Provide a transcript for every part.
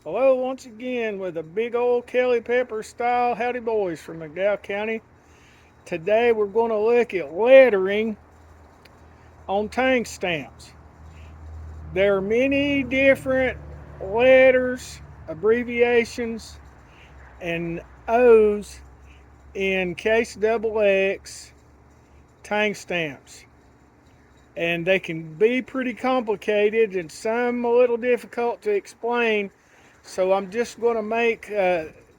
Hello once again with a big old Kelly Pepper style howdy boys from McDowell County. Today we're going to look at lettering on tank stamps. There are many different letters, abbreviations, and O's in Casexx tank stamps. And they can be pretty complicated and some a little difficult to explain. So I'm just going to make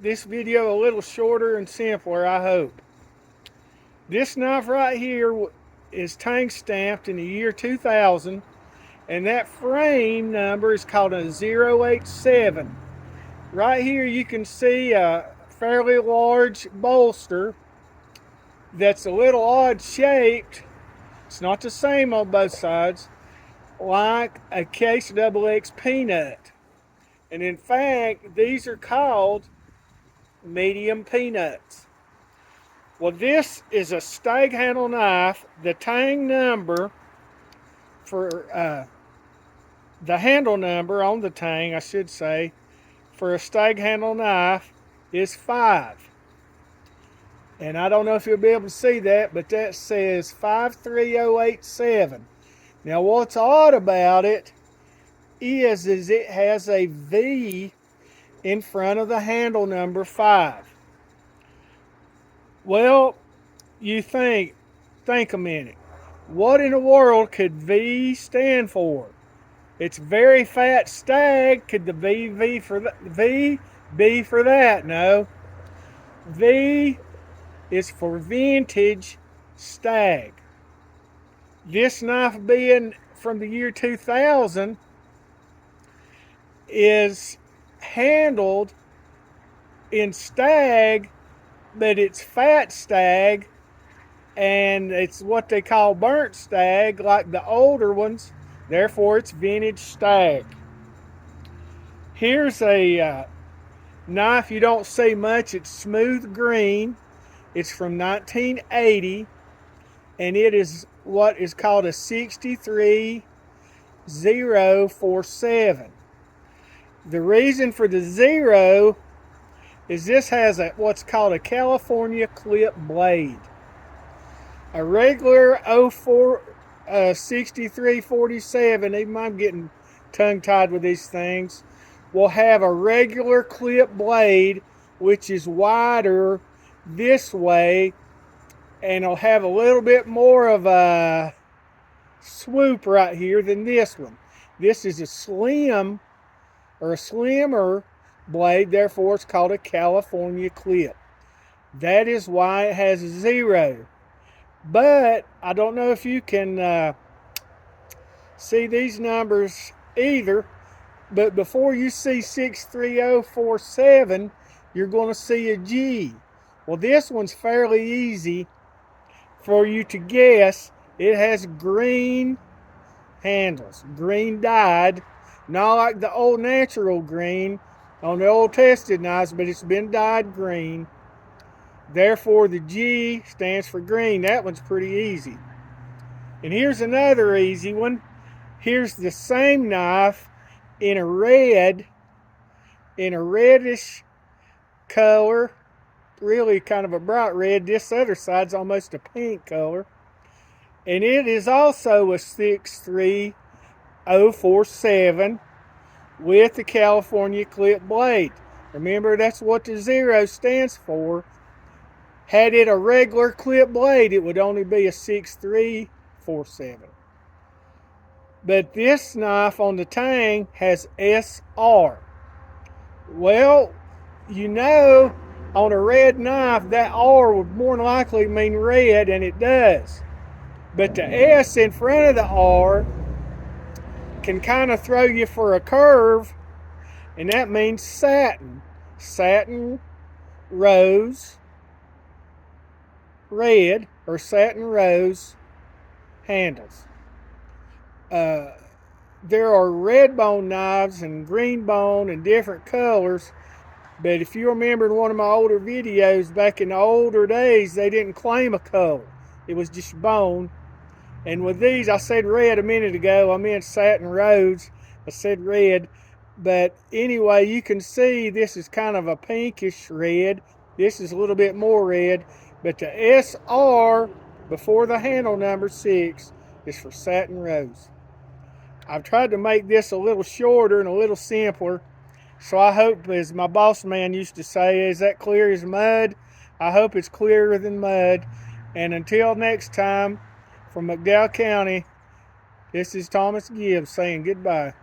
this video a little shorter and simpler, I hope. This knife right here is tank stamped in the year 2000, and that frame number is called a 087. Right here you can see a fairly large bolster that's a little odd shaped. It's not the same on both sides, like a Casexx peanut. And in fact, these are called medium peanuts. Well, this is a stag handle knife. The tang number for the handle number on the tang, I should say, for a stag handle knife is 5. And I don't know if you'll be able to see that, but that says 53087. Now, what's odd about it is it has a V in front of the handle number 5. Well, you think a minute. What in the world could V stand for? It's very fat stag. Could the V for the V be for that? No. V is for vintage stag. This knife being from the year 2000 is handled in stag, but it's fat stag, and it's what they call burnt stag, like the older ones. Therefore, it's vintage stag. Here's a knife you don't see much. It's smooth green. It's from 1980, and it is what is called a 63047. The reason for the 0 is this has what's called a California clip blade. A regular 6347, even I'm getting tongue-tied with these things, will have a regular clip blade, which is wider this way, and it'll have a little bit more of a swoop right here than this one. This is a slimmer blade, therefore it's called a California clip. That is why it has a 0. But I don't know if you can see these numbers either, but before you see 63047, you're going to see a G. Well, this one's fairly easy for you to guess. It has green handles, green dyed, not like the old natural green on the old tested knives, but it's been dyed green. Therefore, the G stands for green. That one's pretty easy. And here's another easy one. Here's the same knife in a reddish color, really kind of a bright red. This other side's almost a pink color. And it is also a 63047 with the California clip blade. Remember, that's what the 0 stands for. Had it a regular clip blade, it would only be a 6347. But this knife on the tang has SR. Well, you know, on a red knife, that R would more than likely mean red, and it does. But the S in front of the R can kind of throw you for a curve, and that means satin. Satin rose red, or satin rose handles. There are red bone knives and green bone and different colors, but if you remember in one of my older videos back in the older days, they didn't claim a color. It was just bone. And with these, I said red a minute ago. I meant satin rose. I said red. But anyway, you can see this is kind of a pinkish red. This is a little bit more red. But the SR before the handle number 6 is for satin rose. I've tried to make this a little shorter and a little simpler. So I hope, as my boss man used to say, is that clear as mud? I hope it's clearer than mud. And until next time, from McDowell County, this is Thomas Gibbs saying goodbye.